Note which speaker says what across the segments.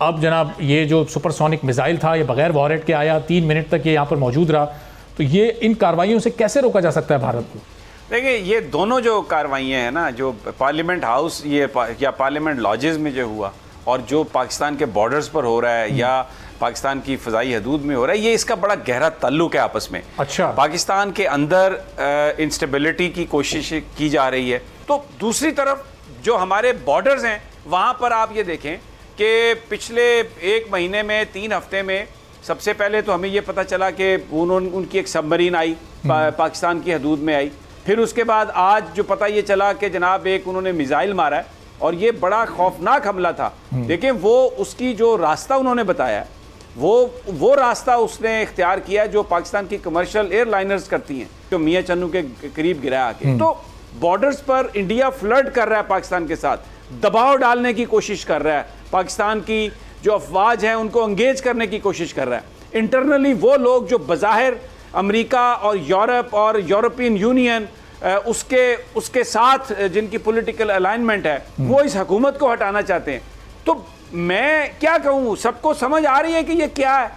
Speaker 1: अब जनाब ये जो सुपरसोनिक मिसाइल था ये बगैर वॉरेट के आया, 3 मिनट तक ये यहाँ पर मौजूद रहा, तो ये इन कार्रवाइयों से कैसे रोका जा सकता है भारत को?
Speaker 2: देखिए, ये दोनों जो कार्रवाइयाँ हैं ना, जो पार्लियामेंट हाउस या पार्लियामेंट लॉजेस में जो हुआ और जो पाकिस्तान के बॉर्डर्स पर हो रहा है या पाकिस्तान की फ़ज़ाई हदूद में हो रहा है, ये इसका बड़ा गहरा ताल्लुक है आपस में।
Speaker 1: अच्छा।
Speaker 2: पाकिस्तान के अंदर इंस्टेबिलिटी की कोशिश की जा रही है, तो दूसरी तरफ जो हमारे बॉर्डर्स हैं वहाँ पर आप ये देखें कि पिछले 1 महीने में 3 हफ्ते में सबसे पहले तो हमें ये पता चला कि उनकी एक सबमरीन आई, पाकिस्तान की हदूद में आई। फिर उसके बाद आज जो पता ये चला कि जनाब एक उन्होंने मिसाइल मारा है और ये बड़ा खौफनाक हमला था। देखिए, वो उसकी जो रास्ता उन्होंने बताया, वो रास्ता उसने इख्तियार किया जो पाकिस्तान की कमर्शियल एयरलाइनर्स करती हैं, जो मियां चन्नू के करीब गिरा आके। तो बॉर्डर्स पर इंडिया फ्लर्ट कर रहा है पाकिस्तान के साथ, दबाव डालने की कोशिश कर रहा है, पाकिस्तान की जो अफवाज हैं उनको एंगेज करने की कोशिश कर रहा है। इंटरनली वो लोग जो बज़ाहिर अमेरिका और यूरोप और यूरोपियन यूनियन उसके साथ जिनकी पॉलिटिकल अलाइनमेंट है, वो इस हुकूमत को हटाना चाहते हैं। तो मैं क्या कहूँ, सबको समझ आ रही है कि ये क्या है।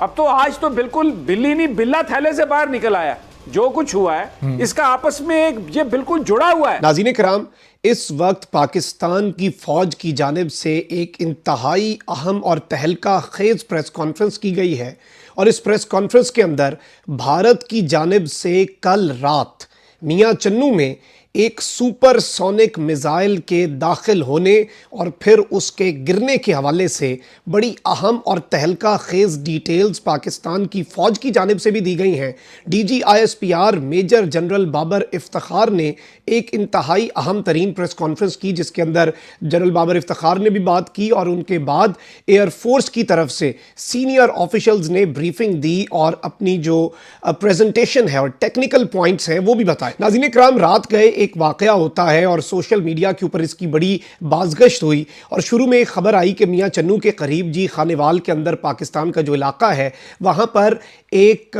Speaker 2: अब तो आज तो बिल्कुल बिल्ली नहीं बिल्ला थैले से बाहर निकल आया। जो कुछ हुआ है इसका आपस में ये बिल्कुल जुड़ा हुआ है।
Speaker 3: नाज़रीन किराम, इस वक्त पाकिस्तान की फौज की जानिब से एक इंतहाई अहम और तहलका खेज प्रेस कॉन्फ्रेंस की गई है और इस प्रेस कॉन्फ्रेंस के अंदर भारत की जानिब से कल रात मियां चन्नू में एक सुपरसोनिक मिसाइल के दाखिल होने और फिर उसके गिरने के हवाले से बड़ी अहम और तहलका खेज डिटेल्स पाकिस्तान की फ़ौज की जानिब से भी दी गई हैं। DGISPR major general Babar Iftikhar ने एक इंतहाई अहम तरीन प्रेस कॉन्फ्रेंस की, जिसके अंदर जनरल बाबर इफ्तिखार ने भी बात की और उनके बाद एयरफोर्स की तरफ से सीनियर ऑफिशल्स ने ब्रीफिंग दी और अपनी जो प्रेजेंटेशन है और टेक्निकल पॉइंट्स हैं वो भी बताए। नाज़रीन इकराम, रात गए एक वाकया होता है और सोशल मीडिया के ऊपर इसकी बड़ी बाज़गश्त हुई और शुरू में एक खबर आई कि मियां चन्नू के करीब जी खानेवाल के अंदर पाकिस्तान का जो इलाका है वहाँ पर एक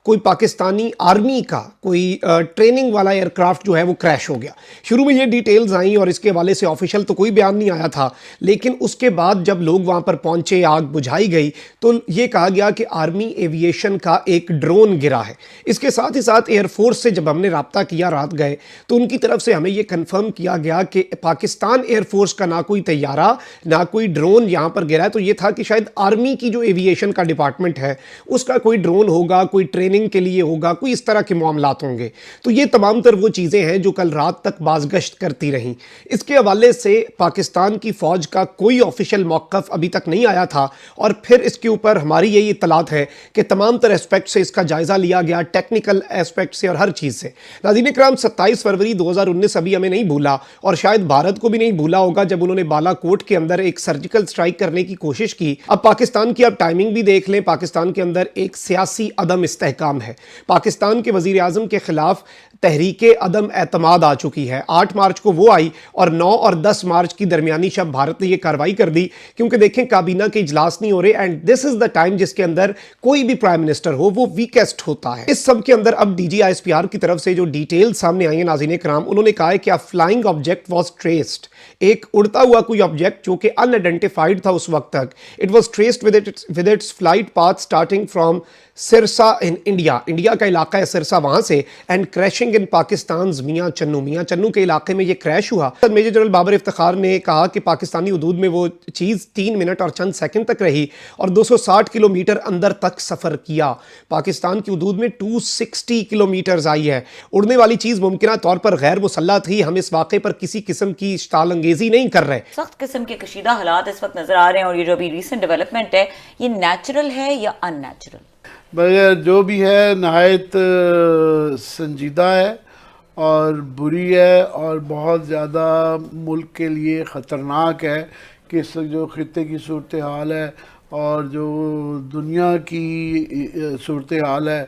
Speaker 3: कोई पाकिस्तानी आर्मी का कोई ट्रेनिंग वाला एयरक्राफ्ट जो है वो क्रैश हो गया। शुरू में ये डिटेल्स आई और इसके हवाले से ऑफिशियल तो कोई बयान नहीं आया था, लेकिन उसके बाद जब लोग वहाँ पर पहुँचे, आग बुझाई गई, तो ये कहा गया कि आर्मी एविएशन का एक ड्रोन गिरा है। इसके साथ ही साथ एयरफोर्स से जब हमने रब्ता किया रात गए तो उनकी तरफ से हमें ये कन्फर्म किया गया कि पाकिस्तान एयरफोर्स का ना कोई तैयारा ना कोई ड्रोन यहाँ पर गिरा है। तो ये था कि शायद आर्मी की जो एविएशन का डिपार्टमेंट है उसका कोई ड्रोन होगा, कोई ट्रेनिंग के लिए होगा, कोई इस तरह के मामलात होंगे। तो ये तमाम तर वो चीज़ें हैं जो कल रात तक बाज़गश्त करती रहीं। इसके हवाले से पाकिस्तान की फ़ौज का कोई ऑफिशियल मौक़िफ़ अभी तक नहीं आया था और फिर इसके ऊपर हमारी यही इत्तलात है कि तमाम तर एस्पेक्ट से इसका जायज़ा लिया गया, टेक्निकल एस्पेक्ट से और हर चीज़ से। नाज़रीन इकराम, 27 फरवरी 2019 अभी हमें नहीं भूला और शायद भारत को भी नहीं भूला होगा जब उन्होंने बालाकोट के अंदर एक सर्जिकल स्ट्राइक करने की कोशिश की। अब पाकिस्तान की आप टाइमिंग भी देख लें, पाकिस्तान के अंदर एक सियासी अदम इस्तेहकाम है। पाकिस्तान के वजीर आज़म के खिलाफ तहरीके अदम एतमाद आ चुकी है। 8 मार्च को वो आई और 9 और 10 मार्च की दरमियानी शब भारत ने ये कार्रवाई कर दी, क्योंकि देखें काबीना के इजलास नहीं हो रहे and this is the time जिसके अंदर कोई भी प्राइम मिनिस्टर हो वो वीकेस्ट होता है। इस सब के अंदर अब DGISPR की तरफ से जो डिटेल सामने आई है नाज़रीन इकराम, उन्होंने कहा है कि a flying object was traced, एक उड़ता हुआ कोई ऑब्जेक्ट जो कि अनआइडेंटिफाइड था उस वक्त तक, it was traced with its flight path starting from Sirsa in India, India का इलाका है सिरसा वहां से, एंड क्रैशिंग इन पाकिस्तान मियां चन्नू के इलाके में ये क्रैश हुआ। मेजर जनरल बाबर इफ्तिखार ने कहा कि पाकिस्तानी हदूद में वो चीज़ 3 मिनट और चंद सेकंड तक रही और 260 किलोमीटर अंदर तक सफ़र किया। पाकिस्तान की हदूद में 260 किलोमीटर आई है। उड़ने वाली चीज़ मुमकिन तौर पर गैर मुसल्लह थी। हम इस वाक़े पर किसी किस्म की इश्ताल अंगेजी नहीं कर रहे।
Speaker 4: सख्त किस्म के कशीदा हालात इस वक्त नजर आ रहे हैं और ये जो अभी रिसेंट डेवलपमेंट है ये नेचुरल है या अननेचुरल?
Speaker 5: मगर जो भी है नहायत संजीदा है और बुरी है और बहुत ज़्यादा मुल्क के लिए ख़तरनाक है कि इस जो ख़ित्ते की सूरत हाल है और जो दुनिया की सूरत हाल है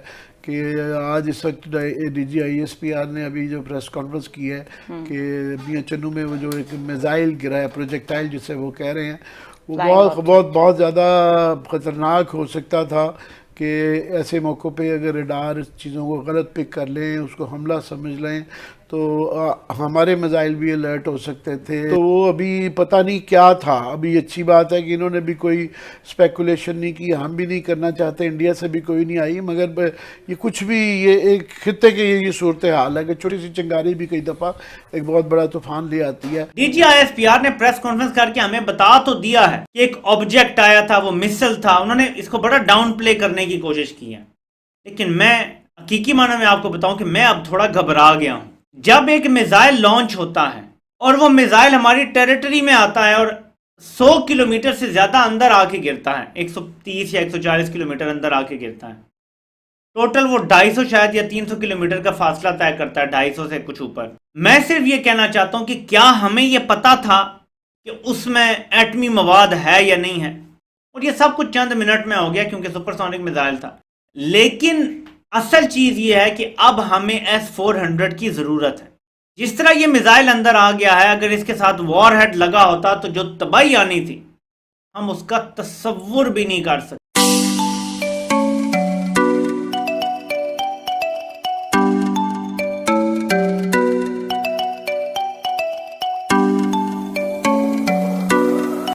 Speaker 5: कि आज इस वक्त DGISPR ने अभी जो प्रेस कॉन्फ्रेंस की है कि मियां चन्नू में वो जो एक मिसाइल गिरा है, प्रोजेक्टाइल जिसे वो कह रहे हैं, वो बहुत ज़्यादा ख़तरनाक हो सकता था कि ऐसे मौक़ों पे अगर रडार चीज़ों को गलत पिक कर लें, उसको हमला समझ लें, तो हमारे मिसाइल भी अलर्ट हो सकते थे। तो वो अभी पता नहीं क्या था। अभी अच्छी बात है कि इन्होंने भी कोई स्पेकुलेशन नहीं की, हम भी नहीं करना चाहते, इंडिया से भी कोई नहीं आई, मगर ये कुछ भी, ये एक खित्ते की ये सूरत हाल है कि छोटी सी चिंगारी भी कई दफ़ा एक बहुत बड़ा तूफान ले आती है।
Speaker 6: DGISPR ने प्रेस कॉन्फ्रेंस करके हमें बता तो दिया है कि एक ऑब्जेक्ट आया था, वो मिसाइल था। उन्होंने इसको बड़ा डाउन प्ले करने की कोशिश की है, लेकिन मैं हकीकी मानो में आपको बताऊं कि मैं अब थोड़ा घबरा गया हूं। जब एक मिसाइल लॉन्च होता है और वो मिसाइल हमारी टेरिटरी में आता है और 100 किलोमीटर से ज्यादा अंदर आके गिरता है, 130 या 140 किलोमीटर अंदर आके गिरता है, टोटल वो 250 शायद या 300 किलोमीटर का फासला तय करता है, 250 से कुछ ऊपर। मैं सिर्फ ये कहना चाहता हूं कि क्या हमें ये पता था कि उसमें एटमी मवाद है या नहीं है, और ये सब कुछ चंद मिनट में हो गया क्योंकि सुपरसोनिक मिसाइल था। लेकिन असल चीज ये है कि अब हमें S-400 की जरूरत है। जिस तरह ये मिसाइल अंदर आ गया है, अगर इसके साथ वॉरहेड लगा होता तो जो तबाही आनी थी हम उसका तस्वुर भी नहीं कर सकते।